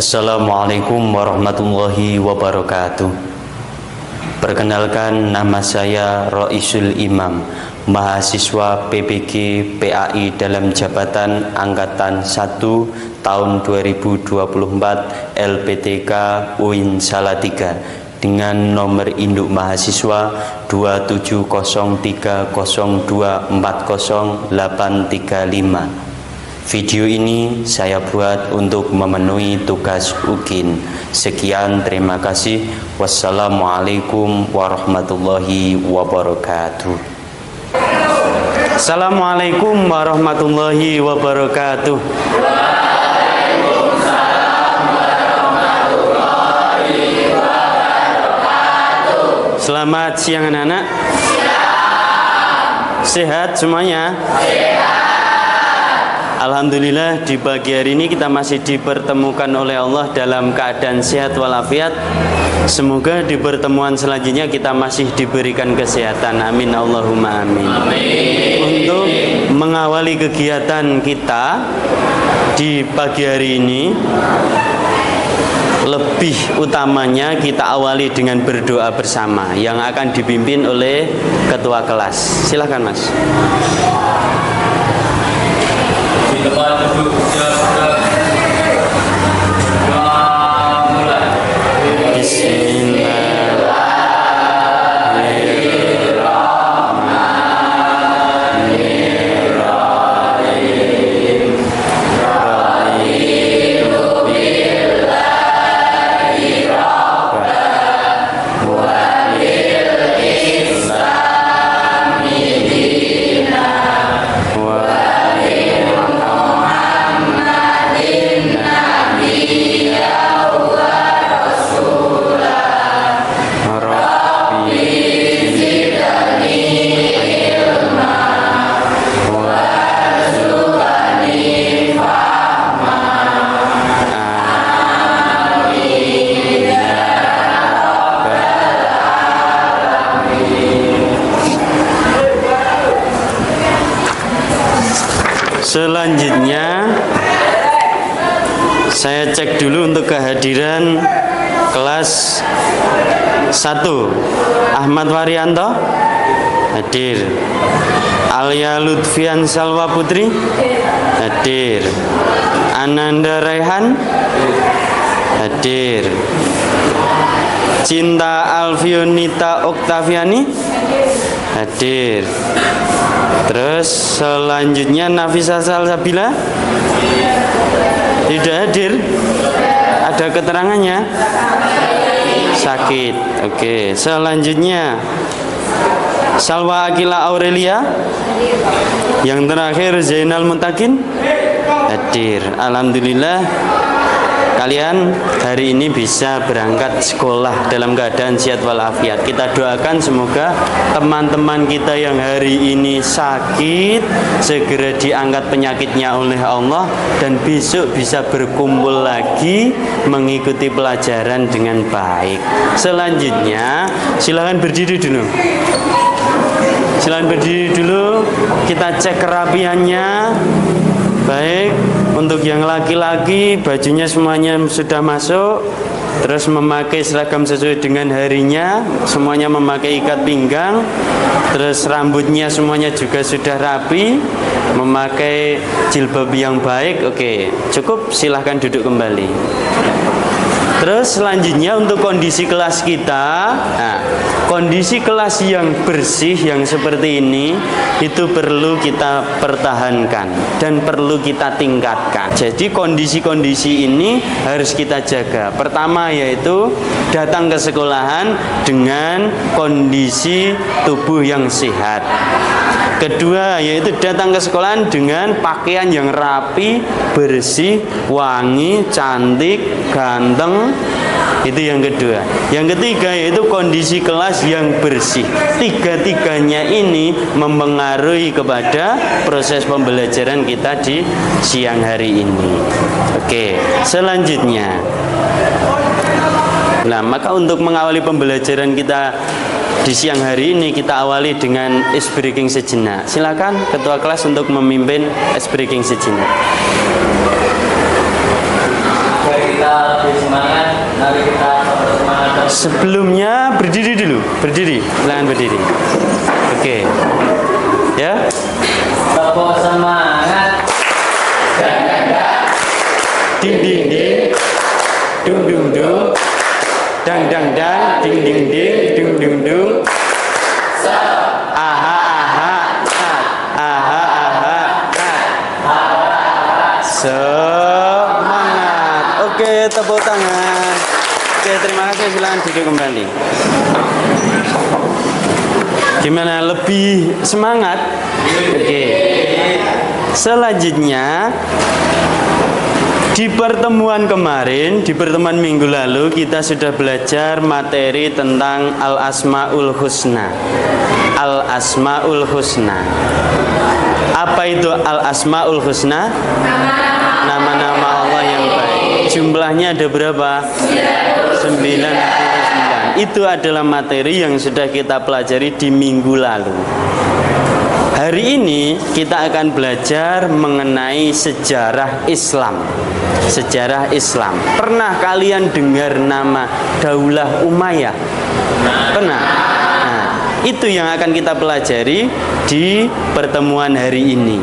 Assalamualaikum warahmatullahi wabarakatuh. Perkenalkan, nama saya Roisul Imam, mahasiswa PBG PAI dalam jabatan Angkatan 1 tahun 2024 LPTK UIN Salatiga dengan nomor induk mahasiswa 27030240835. Video ini saya buat untuk memenuhi tugas UKIN. Sekian, terima kasih. Wassalamualaikum warahmatullahi wabarakatuh. Assalamualaikum warahmatullahi wabarakatuh. Selamat siang anak-anak. Sehat semuanya? Alhamdulillah, di pagi hari ini kita masih dipertemukan oleh Allah dalam keadaan sehat walafiat. Semoga di pertemuan selanjutnya kita masih diberikan kesehatan. Amin Allahumma amin. Untuk mengawali kegiatan kita di pagi hari ini, lebih utamanya kita awali dengan berdoa bersama yang akan dipimpin oleh ketua kelas. Silahkan Mas. Di tempat duduk sudah mulai. Bismillahirrahmanirrahim. Selanjutnya saya cek dulu untuk kehadiran kelas 1. Ahmad Waryanto hadir. Alia Lutfian Salwa Putri hadir. Ananda Raihan hadir. Cinta Alfionita Oktaviani hadir. Terus selanjutnya Nafisa Salsabila tidak hadir. Ada keterangannya? Sakit. Oke. Selanjutnya Salwa Akila Aurelia. Yang terakhir Zainal Muntakin hadir. Alhamdulillah, kalian hari ini bisa berangkat sekolah dalam keadaan sehat walafiat. Kita doakan semoga teman-teman kita yang hari ini sakit segera diangkat penyakitnya oleh Allah dan besok bisa berkumpul lagi mengikuti pelajaran dengan baik. Selanjutnya silakan berdiri dulu. Silakan berdiri dulu. Kita cek kerapiannya. Baik, untuk yang laki-laki bajunya semuanya sudah masuk. Terus memakai seragam sesuai dengan harinya, semuanya memakai ikat pinggang. Terus rambutnya semuanya juga sudah rapi, memakai jilbab yang baik. Oke, cukup, silahkan duduk kembali. Terus selanjutnya untuk kondisi kelas kita, kondisi kelas yang bersih yang seperti ini itu perlu kita pertahankan dan perlu kita tingkatkan. Jadi kondisi-kondisi ini harus kita jaga. Pertama yaitu datang ke sekolahan dengan kondisi tubuh yang sehat. Kedua yaitu datang ke sekolahan dengan pakaian yang rapi, bersih, wangi, cantik, ganteng. Itu yang kedua. Yang ketiga yaitu kondisi kelas yang bersih. Tiga-tiganya ini mempengaruhi kepada proses pembelajaran kita di siang hari ini. Oke, selanjutnya. Nah, maka untuk mengawali pembelajaran kita di siang hari ini, kita awali dengan ice breaking sejenak. Silakan ketua kelas untuk memimpin ice breaking sejenak. Baik, kita kita lebih semangat, mari kita semangat. Sebelumnya berdiri dulu, berdiri, silakan berdiri. Oke, ya. Tepuk semangat. Ding ding ding, dung dung dung, dang dang dang, ding ding ding, dung dung dung. Aha aha, aha aha, semangat. Oke, tepuk tangan. Oke, terima kasih. Silakan duduk kembali. Gimana, lebih semangat? Oke. Selanjutnya, di pertemuan kemarin, di pertemuan minggu lalu, kita sudah belajar materi tentang Al-Asma'ul Husna. Al-Asma'ul Husna. Apa itu Al-Asma'ul Husna? Nama-nama Allah yang baik. Jumlahnya ada berapa? 99. Itu adalah materi yang sudah kita pelajari di minggu lalu. Hari ini kita akan belajar mengenai sejarah Islam. Sejarah Islam. Pernah kalian dengar nama Daulah Umayyah? Pernah? Nah, itu yang akan kita pelajari di pertemuan hari ini.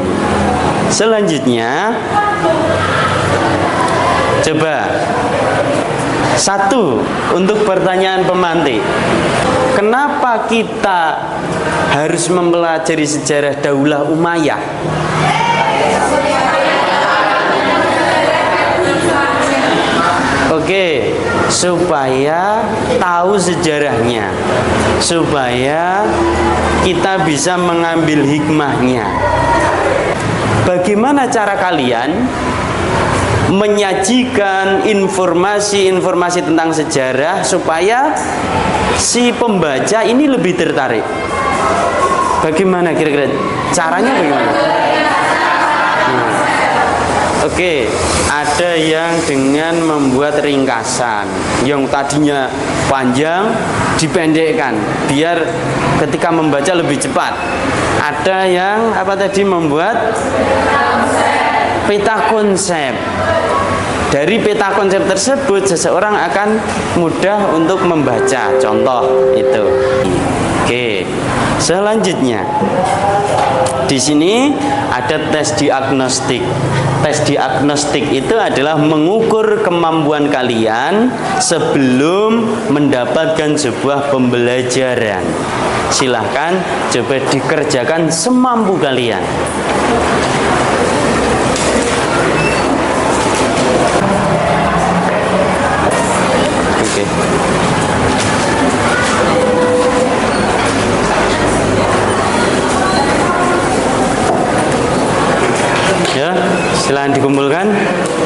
Selanjutnya, coba satu untuk pertanyaan pemantik. Kenapa kita harus mempelajari sejarah Daulah Umayyah? Oke, supaya tahu sejarahnya, supaya kita bisa mengambil hikmahnya. Bagaimana cara kalian menyajikan informasi-informasi tentang sejarah supaya si pembaca ini lebih tertarik? Bagaimana kira-kira caranya, bagaimana? Oke, ada yang dengan membuat ringkasan yang tadinya panjang dipendekkan biar ketika membaca lebih cepat. Ada yang membuat peta konsep. Dari peta konsep tersebut seseorang akan mudah untuk membaca. Contoh itu. Oke. Selanjutnya, di sini ada tes diagnostik. Tes diagnostik itu adalah mengukur kemampuan kalian sebelum mendapatkan sebuah pembelajaran. Silahkan coba dikerjakan semampu kalian. Oke. Ya, silahkan dikumpulkan.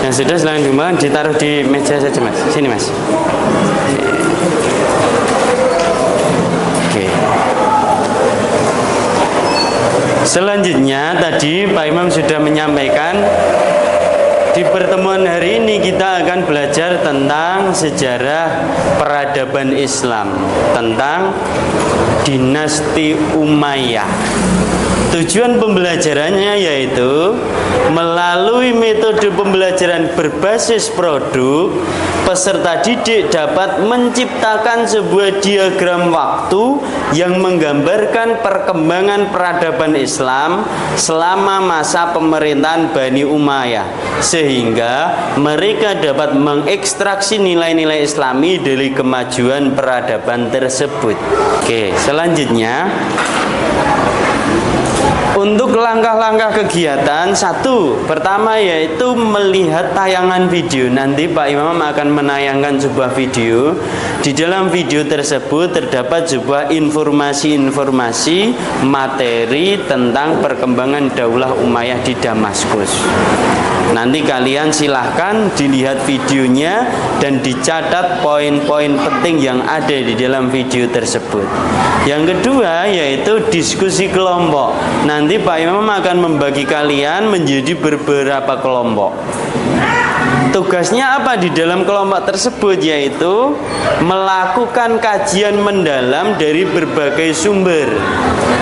Yang sudah silahkan dikumpulkan, ditaruh di meja saja, Mas. Sini, Mas. Oke. Selanjutnya tadi Pak Imam sudah menyampaikan di pertemuan hari ini kita akan belajar tentang sejarah peradaban Islam, tentang dinasti Umayyah. Tujuan pembelajarannya yaitu melalui metode pembelajaran berbasis produk, peserta didik dapat menciptakan sebuah diagram waktu yang menggambarkan perkembangan peradaban Islam selama masa pemerintahan Bani Umayyah, sehingga mereka dapat mengekstraksi nilai-nilai Islami dari kemajuan peradaban tersebut. Oke, selanjutnya untuk langkah-langkah kegiatan, pertama yaitu melihat tayangan video. Nanti Pak Imam akan menayangkan sebuah video. Di dalam video tersebut terdapat sebuah informasi-informasi materi tentang perkembangan Daulah Umayyah di Damaskus. Nanti kalian silahkan dilihat videonya dan dicatat poin-poin penting yang ada di dalam video tersebut. Yang kedua yaitu diskusi kelompok. Nanti Pak Imam akan membagi kalian menjadi beberapa kelompok. Tugasnya apa di dalam kelompok tersebut? Yaitu melakukan kajian mendalam dari berbagai sumber.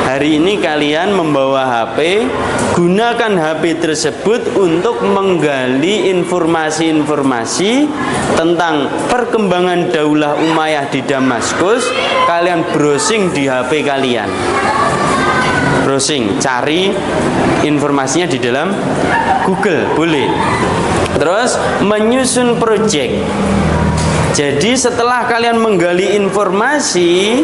Hari ini kalian membawa HP, gunakan HP tersebut untuk menggali informasi-informasi tentang perkembangan Daulah Umayyah di Damaskus. Kalian browsing di HP kalian. Browsing, cari informasinya di dalam Google, boleh. Terus menyusun proyek. Jadi setelah kalian menggali informasi,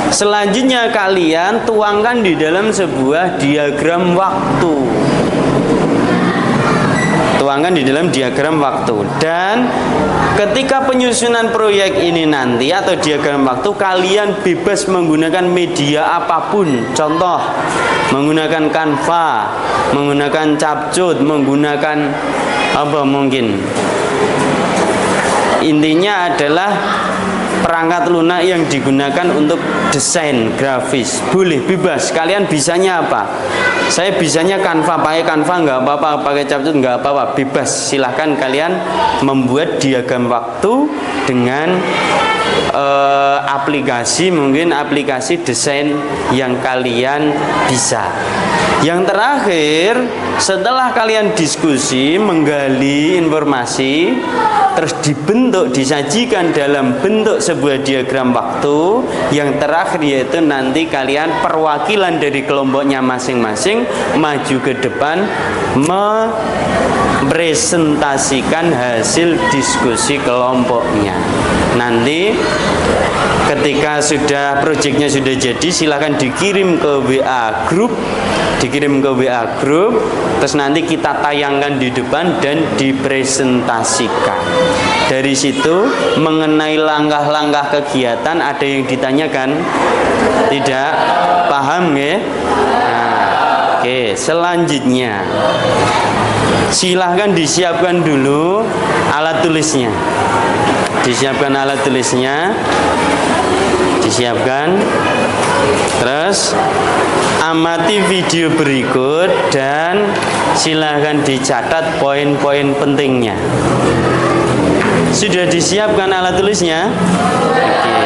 selanjutnya kalian tuangkan di dalam sebuah diagram waktu. Tuangkan di dalam diagram waktu. Dan ketika penyusunan proyek ini nanti atau diagram waktu, kalian bebas menggunakan media apapun. Contoh, menggunakan Canva, menggunakan Capcut, menggunakan apa mungkin. Intinya adalah perangkat lunak yang digunakan untuk desain grafis. Boleh, bebas. Kalian bisanya apa? Saya bisanya Canva, pakai Canva nggak apa-apa, pakai Capcut nggak apa-apa, bebas. Silahkan kalian membuat diagram waktu dengan aplikasi, mungkin aplikasi desain yang kalian bisa. Yang terakhir, setelah kalian diskusi, menggali informasi, terus dibentuk, disajikan dalam bentuk sebuah diagram waktu. Yang terakhir yaitu nanti kalian perwakilan dari kelompoknya masing-masing maju ke depan mempresentasikan hasil diskusi kelompoknya. Nanti ketika sudah proyeknya sudah jadi, silakan dikirim ke WA grup, terus nanti kita tayangkan di depan dan dipresentasikan. Dari situ mengenai langkah-langkah kegiatan ada yang ditanyakan? Tidak paham ya? Nah, oke, selanjutnya silahkan disiapkan dulu alat tulisnya. Disiapkan alat tulisnya, disiapkan. Terus amati video berikut dan silahkan dicatat poin-poin pentingnya. Sudah disiapkan alat tulisnya? Oke.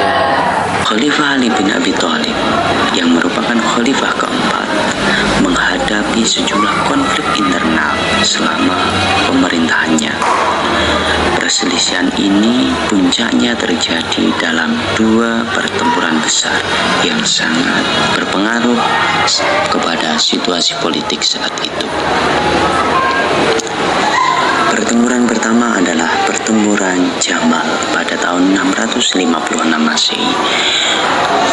Khalifah Ali bin Abi Thalib yang merupakan khalifah keempat menghadapi sejumlah konflik internal selama pemerintahannya. Perselisihan ini puncaknya terjadi dalam dua pertempuran besar yang sangat berpengaruh kepada situasi politik saat itu. Pertempuran pertama adalah pertempuran Jamal pada tahun 656 Masehi.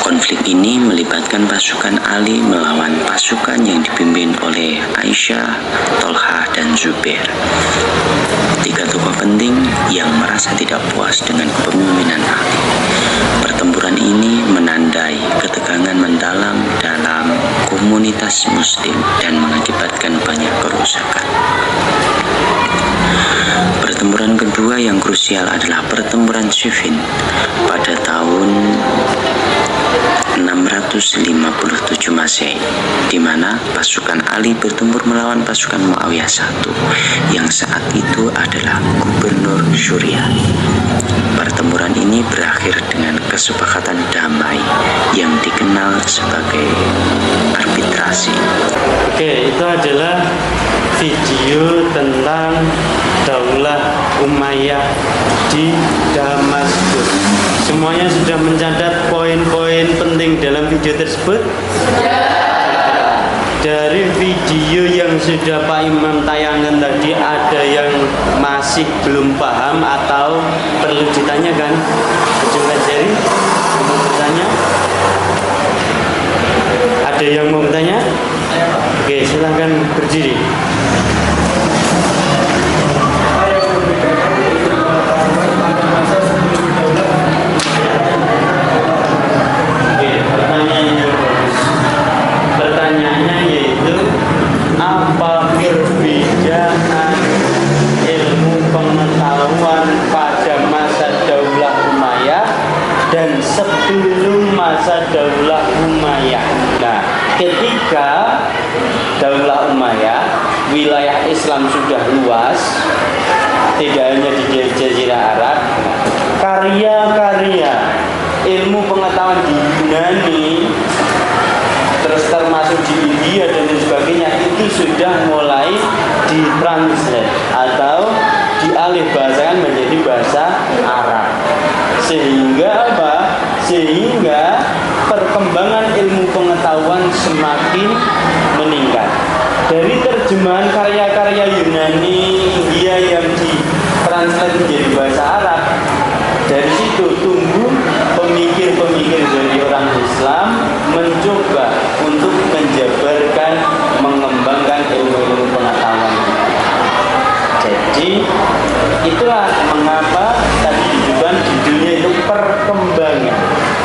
Konflik ini melibatkan pasukan Ali melawan pasukan yang dipimpin oleh Aisyah, Tolhah, dan Zubair. Tiga tokoh penting yang merasa tidak puas dengan kepemimpinan Ali. Pertempuran ini menandai ketegangan mendalam dalam komunitas Muslim dan mengakibatkan banyak kerusakan. Pertempuran kedua yang krusial adalah pertempuran Siffin pada tahun 657 Masehi, di mana pasukan Ali bertempur melawan pasukan Muawiyah I yang saat itu adalah gubernur Suriah. Pertempuran ini berakhir dengan kesepakatan damai yang dikenal sebagai arbitrasi. Oke, itu adalah video tentang Daulah Umayyah di Damaskus. Semuanya sudah mencatat poin-poin penting dalam video tersebut? Dari video yang sudah Pak Imam tayangkan tadi, ada yang masih belum paham atau perlu ditanyakan? Coba jari, mau bertanya? Ada yang mau bertanya? Oke, silahkan berdiri. Pertanyaannya yaitu, apa perbedaan ilmu pengetahuan pada masa Daulah Umayyah dan sebelum masa Daulah Umayyah? Nah, ketika Daulah Umayyah wilayah Islam sudah luas, tidak hanya di Jazirah Arab, karya-karya ilmu pengetahuan di Yunani, terus termasuk di India dan lain sebagainya, itu sudah mulai ditranslate atau dialih bahasakan menjadi bahasa Arab. Sehingga apa? Sehingga perkembangan ilmu pengetahuan semakin meningkat. Dari terjemahan karya-karya Yunani, India yang ditranslate menjadi bahasa Arab, dari situ tumbuh pemikir-pemikir dari orang Islam mencoba untuk menjabarkan, mengembangkan ilmu-ilmu pengetahuan. Jadi itulah mengapa tadi disebutkan judulnya itu perkembangan.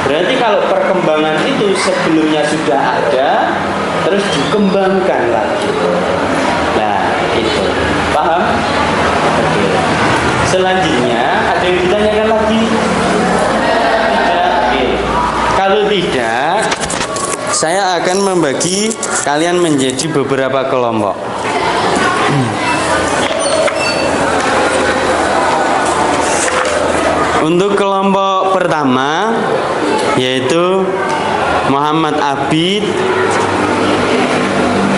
Berarti kalau perkembangan itu sebelumnya sudah ada, terus dikembangkan lagi. Nah, itu paham? Oke. Selanjutnya ada yang ditanyakan lagi? Tidak. Oke. Kalau tidak, saya akan membagi kalian menjadi beberapa kelompok. Untuk kelompok pertama yaitu Muhammad Abid,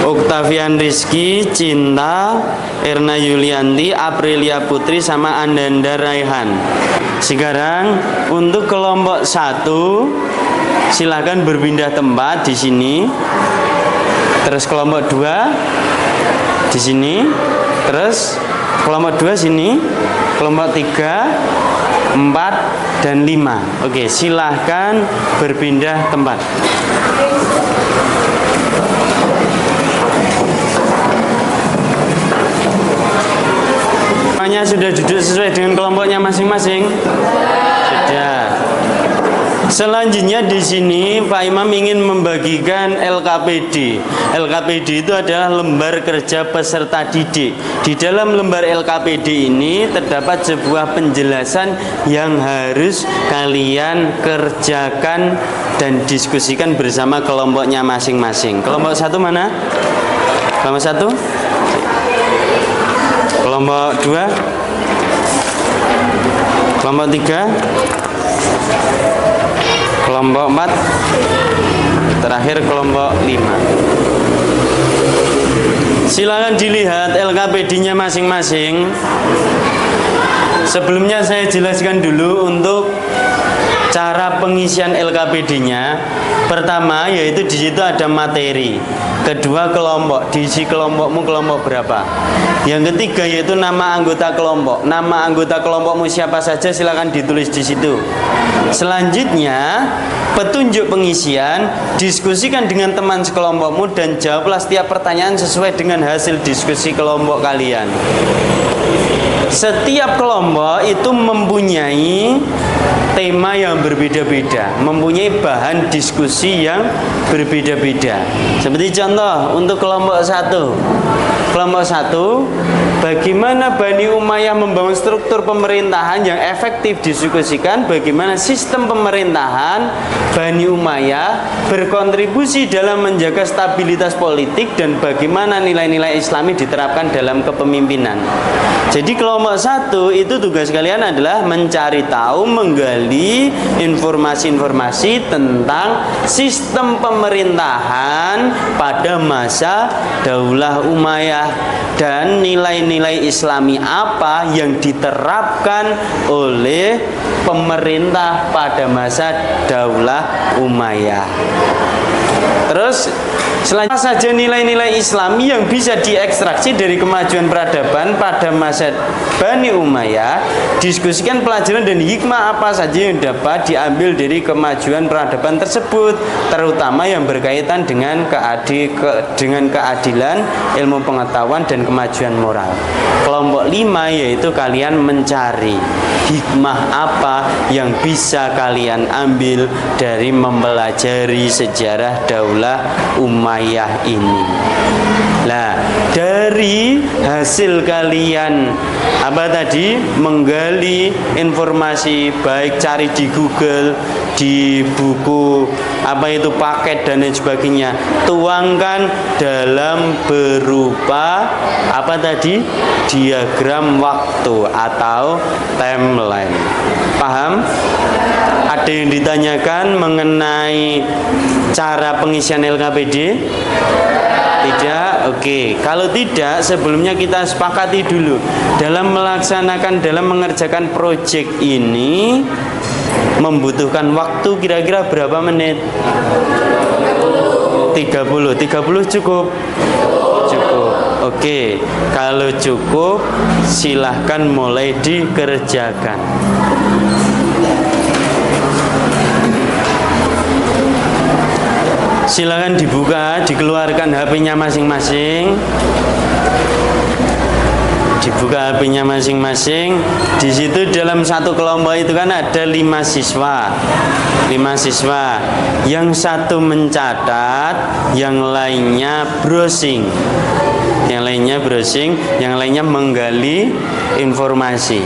Octavian Rizky, Cinta, Erna Yulianti, Aprilia Putri, sama Andanda Raihan. Sekarang untuk kelompok 1 silakan berpindah tempat di sini. Terus kelompok 2 di sini. Terus kelompok 2 sini. Kelompok 3, 4, dan 5. Oke, silahkan berpindah tempat. Semuanya sudah duduk sesuai dengan kelompoknya masing-masing? Sudah. Selanjutnya di sini Pak Imam ingin membagikan LKPD. LKPD itu adalah lembar kerja peserta didik. Di dalam lembar LKPD ini terdapat sebuah penjelasan yang harus kalian kerjakan dan diskusikan bersama kelompoknya masing-masing. Kelompok 1 mana? Kelompok 1? Kelompok 2? Kelompok 3? Kelompok 4, terakhir kelompok 5. Silakan dilihat LKPD-nya masing-masing. Sebelumnya saya jelaskan dulu untuk cara pengisian LKPD-nya. Pertama yaitu di situ ada materi. Kedua kelompok, diisi kelompokmu kelompok berapa. Yang ketiga yaitu nama anggota kelompok. Nama anggota kelompokmu siapa saja silakan ditulis di situ. Selanjutnya petunjuk pengisian, diskusikan dengan teman sekelompokmu dan jawablah setiap pertanyaan sesuai dengan hasil diskusi kelompok kalian. Setiap kelompok itu mempunyai tema yang berbeda-beda, mempunyai bahan diskusi yang berbeda-beda. Seperti contoh untuk kelompok 1. Kelompok 1, bagaimana Bani Umayyah membangun struktur pemerintahan yang efektif didiskusikan, bagaimana sistem pemerintahan Bani Umayyah berkontribusi dalam menjaga stabilitas politik dan bagaimana nilai-nilai Islami diterapkan dalam kepemimpinan. Jadi kelompok 1 itu tugas kalian adalah mencari tahu, menggali informasi-informasi tentang sistem pemerintahan pada masa Daulah Umayyah dan nilai-nilai Islami apa yang diterapkan oleh pemerintah pada masa Daulah Umayyah. Terus selanjutnya saja nilai-nilai Islami yang bisa diekstraksi dari kemajuan peradaban pada masa Bani Umayyah. Diskusikan pelajaran dan hikmah apa saja yang dapat diambil dari kemajuan peradaban tersebut, terutama yang berkaitan dengan keadilan, ilmu pengetahuan dan kemajuan moral. Kelompok 5 yaitu kalian mencari hikmah apa yang bisa kalian ambil dari mempelajari sejarah Daulah Umayyah ini. Nah, dari dari hasil kalian apa tadi menggali informasi, baik cari di Google, di buku apa itu paket dan lain sebagainya, tuangkan dalam berupa apa tadi diagram waktu atau timeline. Paham? Ada yang ditanyakan mengenai cara pengisian LKPD? Tidak? Oke. Kalau tidak, sebelumnya kita sepakati dulu dalam mengerjakan proyek ini membutuhkan waktu kira-kira berapa menit? 30 cukup? Cukup. Oke. Kalau cukup, silahkan mulai dikerjakan. Silakan dibuka, dikeluarkan HP-nya masing-masing. Dibuka HP-nya masing-masing. Di situ dalam satu kelompok itu kan ada 5 siswa. 5 siswa. Yang satu mencatat, yang lainnya browsing. Yang lainnya browsing, yang lainnya menggali informasi.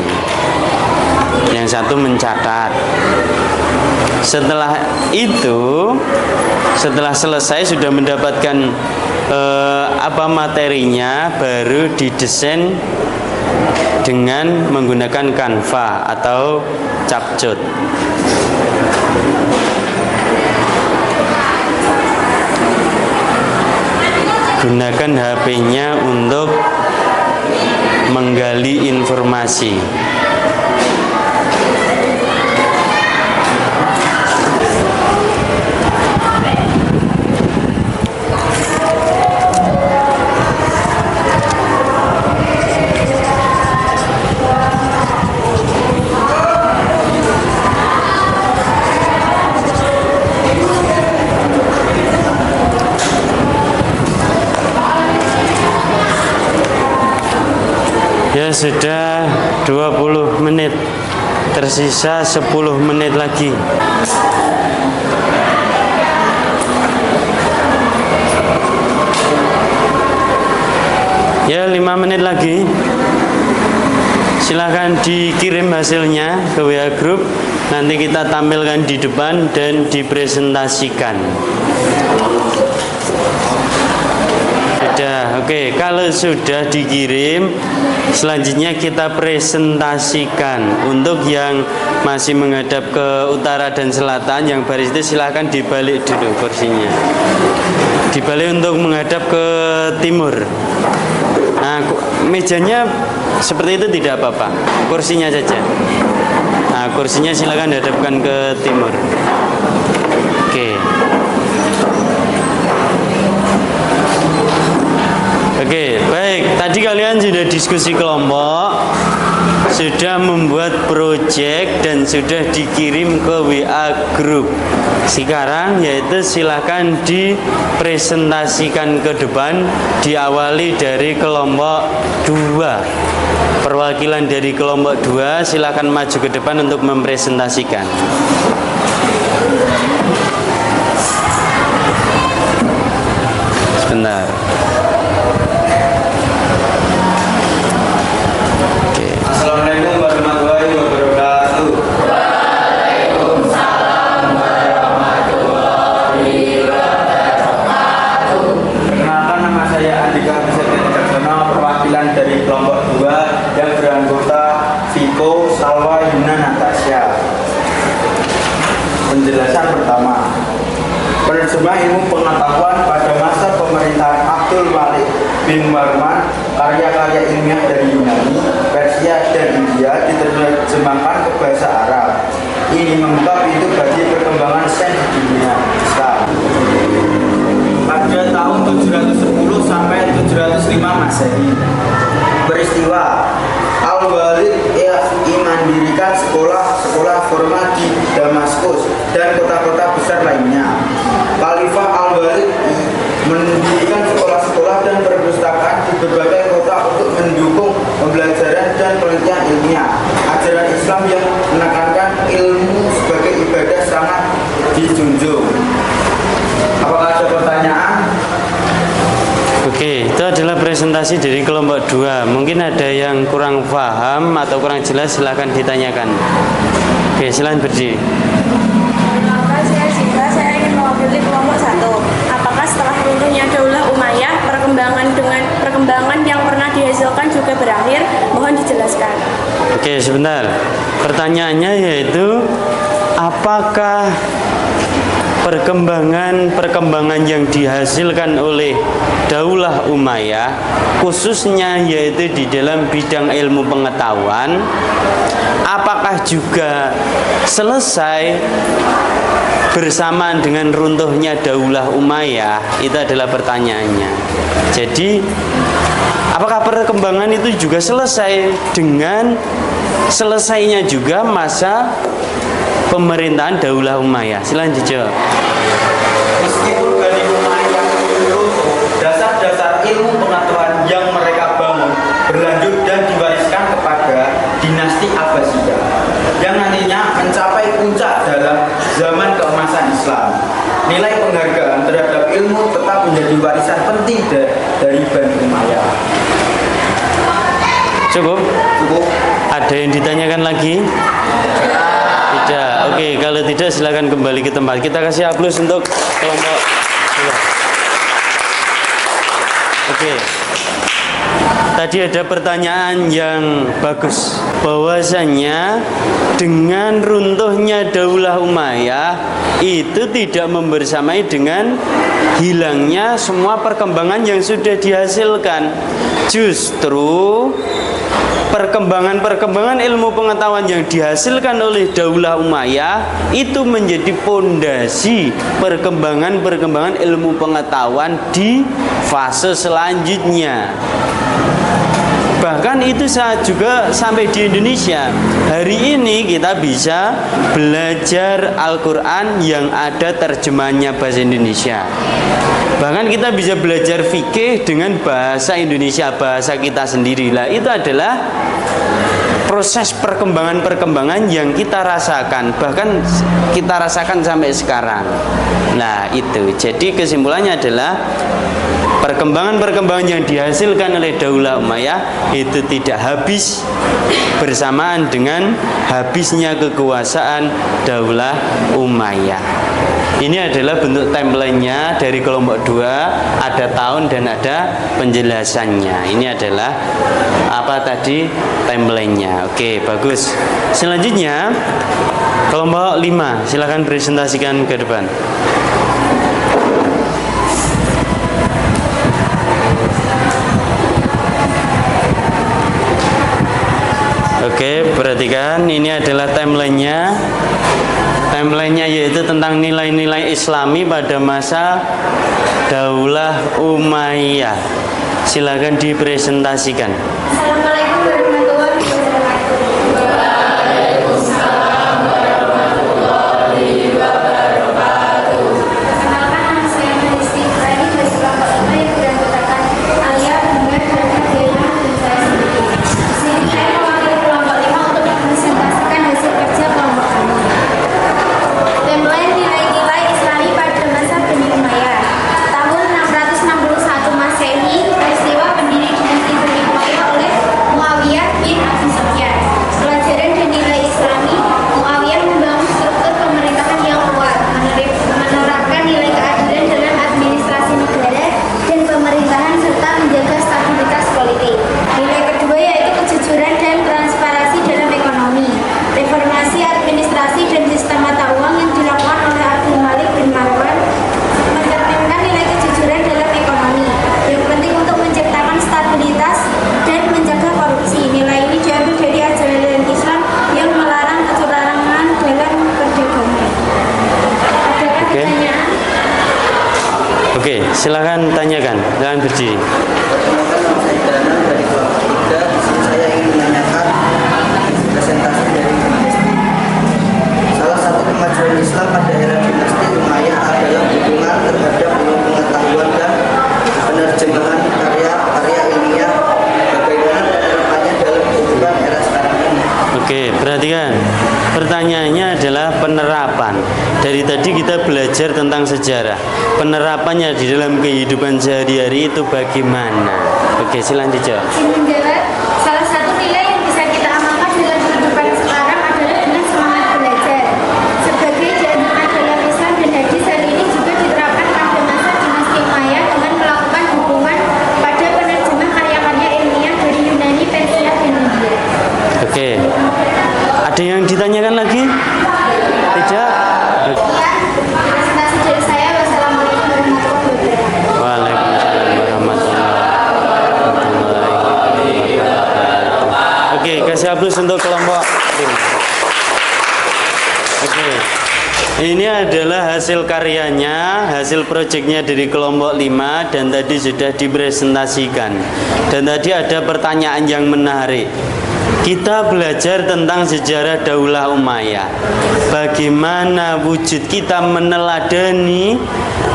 Yang satu mencatat. Setelah itu, setelah selesai sudah mendapatkan apa materinya, baru didesain dengan menggunakan Canva atau Capcut. Gunakan HP-nya untuk menggali informasi. Ya sudah 20 menit, tersisa 10 menit lagi. Ya 5 menit lagi. Silahkan dikirim hasilnya ke WA Group. Nanti kita tampilkan di depan dan dipresentasikan. Sudah, oke. Kalau sudah dikirim, selanjutnya kita presentasikan. Untuk yang masih menghadap ke utara dan selatan, yang baris itu silahkan dibalik dulu kursinya. Dibalik untuk menghadap ke timur. Nah, mejanya seperti itu tidak apa-apa, kursinya saja. Nah, kursinya silahkan dihadapkan ke timur. Oke. Oke, baik. Tadi kalian sudah diskusi kelompok, sudah membuat proyek dan sudah dikirim ke WA Group. Sekarang yaitu silahkan dipresentasikan ke depan, diawali dari kelompok 2. Perwakilan dari kelompok 2 silahkan maju ke depan untuk mempresentasikan. Sebentar. Assalamualaikum warahmatullahi wabarakatuh. Waalaikumsalam warahmatullahi wabarakatuh. Perkenalkan, nama saya Andika Kusetian Caksono, perwakilan dari kelompok 2 yang beranggota Viko, Salwa, Yuna, Natasha. Penjelasan pertama. Penerjemah ilmu pengetahuan pada masa pemerintahan Abdul Malik bin Marwan, karya-karya ilmiah dari Yunani, Persia, dan India diterjemahkan ke bahasa Arab. Ini membuka pintu bagi perkembangan sains di dunia Islam. Pada tahun 710 sampai 705 Masehi, peristiwa Al-Walid mendirikan sekolah formal di Damaskus dan kota-kota besar lainnya. Khalifah Al-Walid mendirikan sekolah-sekolah dan perpustakaan di berbagai kota untuk mendukung pembelajaran dan penelitian ilmiah. Ajaran Islam yang menekankan ilmu sebagai ibadah sangat dijunjung. Apakah ada pertanyaan? Oke, itu adalah presentasi presentasi dari kelompok 2. Mungkin ada yang kurang paham atau kurang jelas, silahkan ditanyakan. Oke, silahkan berdiri. Perkenalkan, saya Zika, saya ingin mewakili kelompok 1. Apakah setelah runtuhnya Daulah Umayyah, perkembangan yang pernah dihasilkan juga berakhir? Mohon dijelaskan. Oke, sebentar. Pertanyaannya yaitu apakah perkembangan yang dihasilkan oleh Daulah Umayyah, khususnya yaitu di dalam bidang ilmu pengetahuan, apakah juga selesai bersamaan dengan runtuhnya Daulah Umayyah? Itu adalah pertanyaannya. Jadi apakah perkembangan itu juga selesai dengan selesainya juga masa pemerintahan Daulah Umayyah? Silahkan dijawab. Meskipun Bani Umayyah runtuh, dasar-dasar ilmu pengetahuan yang mereka bangun berlanjut dan diwariskan kepada dinasti Abbasiyah yang nantinya mencapai puncak dalam zaman keemasan Islam. Nilai penghargaan terhadap ilmu tetap menjadi warisan penting dari Bani Umayyah. Cukup? Cukup. Ada yang ditanyakan lagi? Tidak. Oke, kalau tidak silakan kembali ke tempat. Kita kasih aplaus untuk kelompok 2. Oke. Tadi ada pertanyaan yang bagus, bahwasannya dengan runtuhnya Daulah Umayyah itu tidak membersamai dengan hilangnya semua perkembangan yang sudah dihasilkan. Justru perkembangan ilmu pengetahuan yang dihasilkan oleh Daulah Umayyah itu menjadi pondasi perkembangan ilmu pengetahuan di fase selanjutnya. Bahkan itu juga sampai di Indonesia. Hari ini kita bisa belajar Al-Quran yang ada terjemahannya bahasa Indonesia. Bahkan kita bisa belajar fikih dengan bahasa Indonesia, bahasa kita sendiri. Lah, itu adalah proses perkembangan yang kita rasakan, bahkan kita rasakan sampai sekarang. Nah, itu. Jadi kesimpulannya adalah perkembangan yang dihasilkan oleh Daulah Umayyah itu tidak habis bersamaan dengan habisnya kekuasaan Daulah Umayyah. Ini adalah bentuk template-nya dari kelompok 2, ada tahun dan ada penjelasannya. Ini adalah apa tadi template-nya. Oke, bagus. Selanjutnya kelompok 5, silakan presentasikan ke depan. Oke, perhatikan, ini adalah timeline-nya. Timeline-nya yaitu tentang nilai-nilai Islami pada masa Daulah Umayyah. Silakan dipresentasikan. Assalamualaikum warahmatullahi wabarakatuh. Perkenalkan, nama saya Hadisti Ibrahim dari kelompok 5 yang beranggotakan Alia, Bunga, dan Diana, dan saya sendiri. Di sini saya mewakili kelompok 5 untuk mempresentasikan hasil kerja kelompok kami. Timeline nilai-nilai Islami pada masa Bani Umayyah. Tahun 661 Masehi, peristiwa pendiri dinasti Bani Umayyah oleh Muawiyah bin Abi Sufyan. Pelajaran dan nilai Islami, Muawiyah membangun struktur pemerintahan yang kuat, menerapkan nilai keadilan dalam administrasi negara dan pemerintahan serta menjaga stabilitas politik. Nilai kedua yaitu kejujuran dan transparansi dalam ekonomi. Reformasi administrasi dan sistem mata uang yang dilakukan oleh Abdul Malik bin Marwan mencerminkan nilai kejujuran dalam ekonomi yang penting untuk menciptakan stabilitas dan menjaga korupsi. Nilai ini diambil dari ajaran Islam yang melarang kecurangan dalam perdagangan. Adakah pertanyaan? Oke, silakan tanyakan. Silakan berdiri. Perkenalkan, nama saya Dana dari kelompok 3. Di sini saya ingin menanyakan presentasi dari dinasti. Salah satu kemajuan Islam pada era dinasti Umayyah adalah dukungan terhadap ilmu pengetahuan dan penerjemahan karya ilmiah. Bagaimana penerapannya dalam kehidupan era sekarang ini? Oke, perhatikan. Pertanyaannya adalah penerapan. Dari tadi kita belajar tentang sejarah. Penerapannya di dalam kehidupan sehari-hari itu bagaimana? Oke, silakan dijawab. Menjawab, salah satu nilai yang bisa kita amalkan dalam kehidupan sekarang adalah dengan semangat belajar. Sebagai dianjurkan dalam Islam dan hadis, hal ini juga diterapkan pada masa dinasti Maya dengan melakukan hukuman pada penerjemah karya-karya ilmiah dari Yunani, Persia, dan India. Oke. Ada yang ditanyakan lagi? Tidak? Ya, presentasi dari saya. Wassalamualaikum warahmatullahi wabarakatuh. Waalaikumsalam warahmatullahi wabarakatuh. Oke, kasih aplaus untuk kelompok. Oke. Ini adalah hasil karyanya, hasil proyeknya dari kelompok 5 dan tadi sudah dipresentasikan. Dan tadi ada pertanyaan yang menarik. Kita belajar tentang sejarah Daulah Umayyah. Bagaimana wujud kita meneladani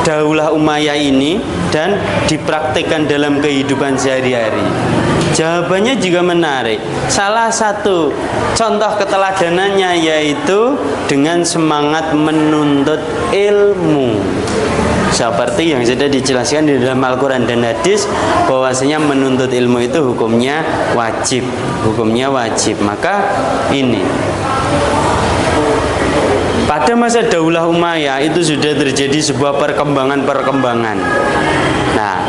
Daulah Umayyah ini dan dipraktikkan dalam kehidupan sehari-hari. Jawabannya juga menarik. Salah satu contoh keteladanannya yaitu dengan semangat menuntut ilmu. Seperti yang sudah dijelaskan di dalam Al-Quran dan hadis, bahwasanya menuntut ilmu itu hukumnya wajib. Hukumnya wajib. Maka ini pada masa Daulah Umayyah itu sudah terjadi sebuah perkembangan-perkembangan. Nah,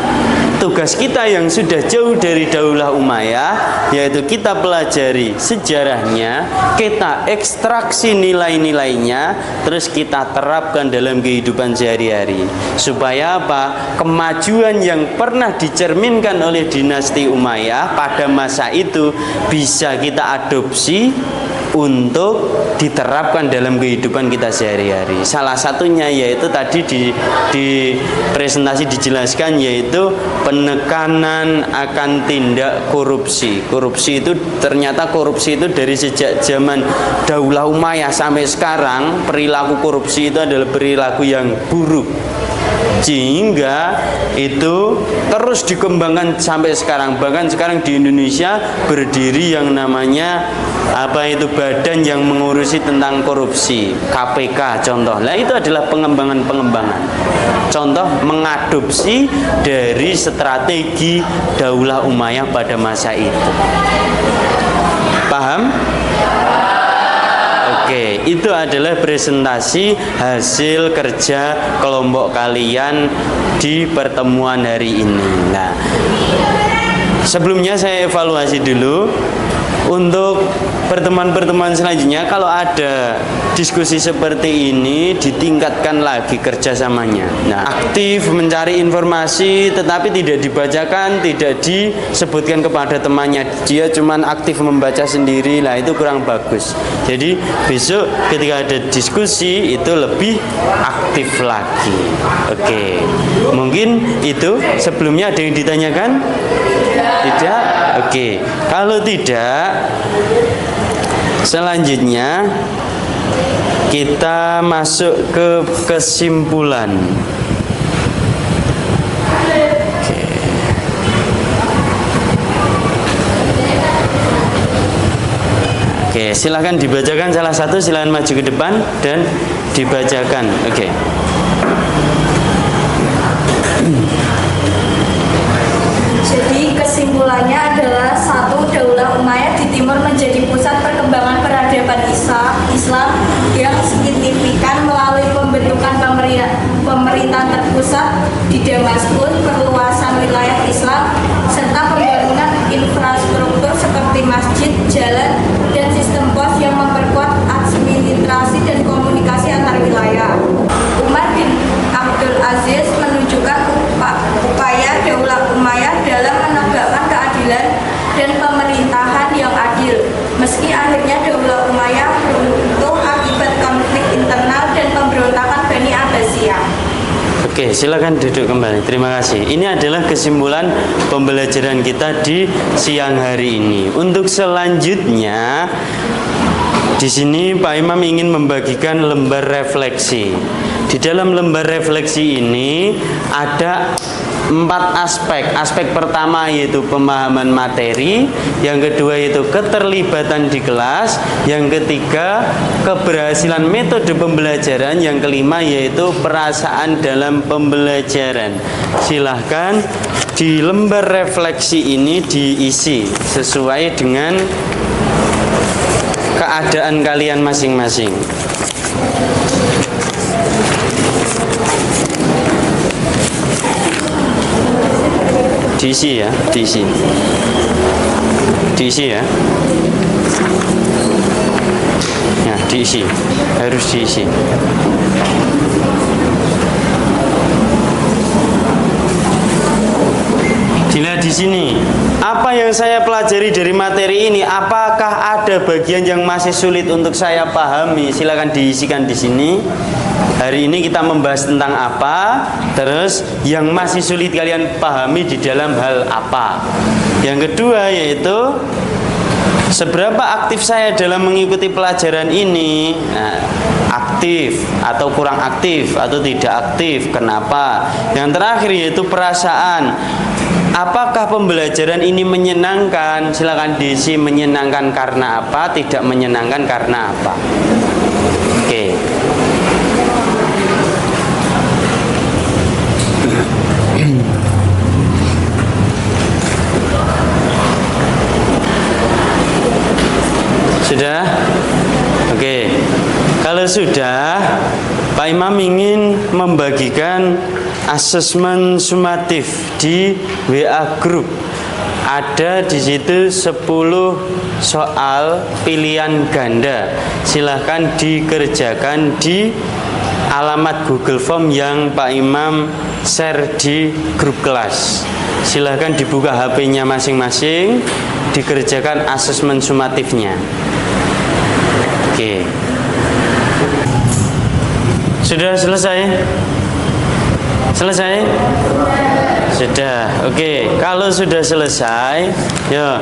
tugas kita yang sudah jauh dari Daulah Umayyah yaitu kita pelajari sejarahnya, kita ekstraksi nilai-nilainya, terus kita terapkan dalam kehidupan sehari-hari. Supaya apa? Kemajuan yang pernah dicerminkan oleh dinasti Umayyah pada masa itu bisa kita adopsi untuk diterapkan dalam kehidupan kita sehari-hari. Salah satunya yaitu tadi di presentasi dijelaskan yaitu penekanan akan tindak korupsi. Korupsi itu ternyata korupsi itu dari sejak zaman Daulah Umayyah sampai sekarang perilaku korupsi itu adalah perilaku yang buruk. Sehingga itu terus dikembangkan sampai sekarang. Bahkan sekarang di Indonesia berdiri yang namanya badan yang mengurusi tentang korupsi, KPK contoh. Nah, itu adalah pengembangan-pengembangan. Contoh mengadopsi dari strategi Daulah Umayyah pada masa itu. Paham? Oke, itu adalah presentasi hasil kerja kelompok kalian di pertemuan hari ini. Nah, sebelumnya saya evaluasi dulu. Untuk pertemuan-pertemuan selanjutnya, kalau ada diskusi seperti ini, ditingkatkan lagi kerjasamanya. Nah, aktif mencari informasi, tetapi tidak dibacakan, tidak disebutkan kepada temannya. Dia cuma aktif membaca sendiri, lah itu kurang bagus. Jadi besok ketika ada diskusi itu lebih aktif lagi. Oke, mungkin itu. Sebelumnya ada yang ditanyakan? Tidak? Oke, kalau tidak, selanjutnya kita masuk ke kesimpulan. Oke, silakan dibacakan salah satu, silakan maju ke depan dan dibacakan. Oke. Jadi kesimpulannya adalah 1. Daulah Umayyah di timur menjadi pusat perkembangan peradaban Islam yang signifikan melalui pembentukan pemerintahan terpusat di Damaskus, perluasan wilayah Islam, serta pembangunan infrastruktur seperti masjid, jalan, dan sistem pos yang memperkuat administrasi dan komunikasi antar wilayah. Umar bin Abdul Aziz menunjukkan upaya Daulah Umayyah dalam menegakkan keadilan dan pemerintahan yang adil. Meski akhirnya Daulah Umayyah runtuh akibat konflik internal dan pemberontakan Bani Abbasiyah. Oke, silakan duduk kembali. Terima kasih. Ini adalah kesimpulan pembelajaran kita di siang hari ini. Untuk selanjutnya, di sini Pak Imam ingin membagikan lembar refleksi. Di dalam lembar refleksi ini ada 4 aspek. Aspek pertama yaitu pemahaman materi, yang kedua yaitu keterlibatan di kelas, yang ketiga keberhasilan metode pembelajaran, yang kelima yaitu perasaan dalam pembelajaran. Silahkan di lembar refleksi ini diisi sesuai dengan keadaan kalian masing-masing. Diisi ya, diisi ya. Ya, diisi, harus diisi. Dilihat di sini, apa yang saya pelajari dari materi ini, apakah ada bagian yang masih sulit untuk saya pahami? Silakan diisikan di sini. Hari ini kita membahas tentang apa, terus yang masih sulit kalian pahami di dalam hal apa. Yang kedua yaitu seberapa aktif saya dalam mengikuti pelajaran ini. Nah, aktif atau kurang aktif atau tidak aktif, kenapa? Yang terakhir yaitu perasaan. Apakah pembelajaran ini menyenangkan? Silakan diisi menyenangkan karena apa, tidak menyenangkan karena apa. Oke. Sudah? Oke. Kalau sudah, Pak Imam ingin membagikan asesmen sumatif di WA Group. Ada di situ 10 soal pilihan ganda. Silahkan dikerjakan di alamat Google Form yang Pak Imam share di grup kelas. Silahkan dibuka HP-nya masing-masing, dikerjakan asesmen sumatifnya. Oke. Sudah selesai? Selesai? Sudah. Oke. Kalau sudah selesai, ya.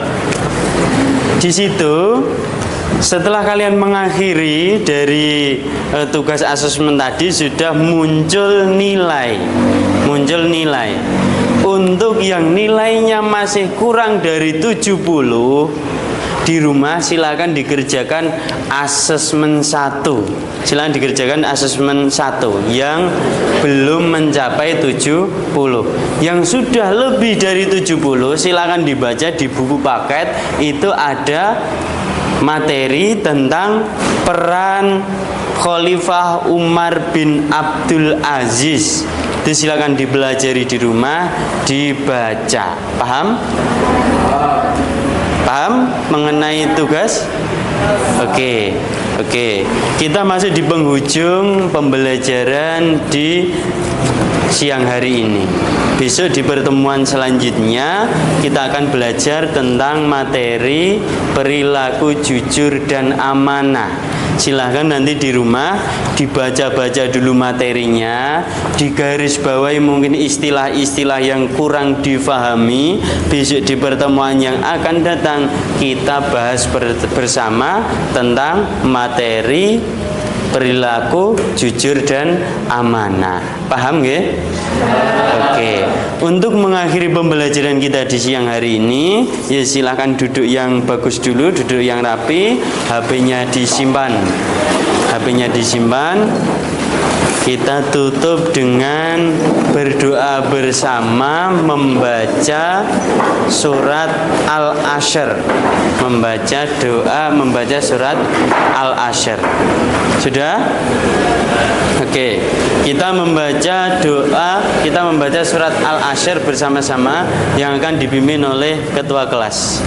Di situ setelah kalian mengakhiri dari tugas asesmen tadi sudah muncul nilai. Muncul nilai. Untuk yang nilainya masih kurang dari 70, di rumah silakan dikerjakan asesmen 1. Silakan dikerjakan asesmen 1 yang belum mencapai 70. Yang sudah lebih dari 70 silakan dibaca di buku paket, itu ada materi tentang peran Khalifah Umar bin Abdul Aziz. Itu silakan dipelajari di rumah, dibaca. Paham? Paham mengenai tugas? Oke. Kita masuk di penghujung pembelajaran di siang hari ini. Besok di pertemuan selanjutnya kita akan belajar tentang materi perilaku jujur dan amanah. Silahkan nanti di rumah dibaca-baca dulu materinya, digarisbawahi mungkin istilah-istilah yang kurang difahami. Besok di pertemuan yang akan datang kita bahas bersama tentang materi perilaku jujur dan amanah. Paham nggih? Oke. Untuk mengakhiri pembelajaran kita di siang hari ini, ya silahkan duduk yang bagus dulu, duduk yang rapi, HP-nya disimpan. HP-nya disimpan. Kita tutup dengan berdoa bersama membaca surat Al-Ashr. Membaca surat Al-Ashr. Sudah? Oke. Kita membaca surat Al-Ashr bersama-sama yang akan dipimpin oleh ketua kelas.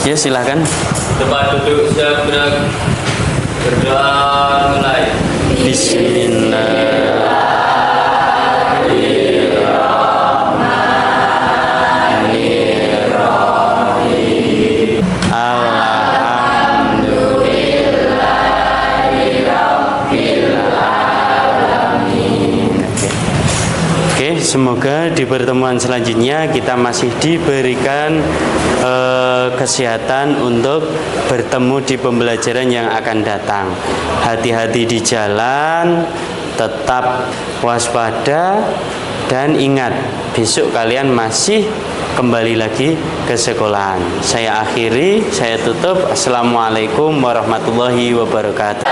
Ya, silakan. Tempat duduk siap gerak. Berdoa mulai. Bismillahirrahmanirrahim. Alhamdulillahirabbil alamin. Oke, semoga di pertemuan selanjutnya kita masih diberikan kesehatan untuk bertemu di pembelajaran yang akan datang. Hati-hati di jalan, tetap waspada dan ingat, besok kalian masih kembali lagi ke sekolahan. Saya akhiri, saya tutup. Assalamualaikum warahmatullahi wabarakatuh.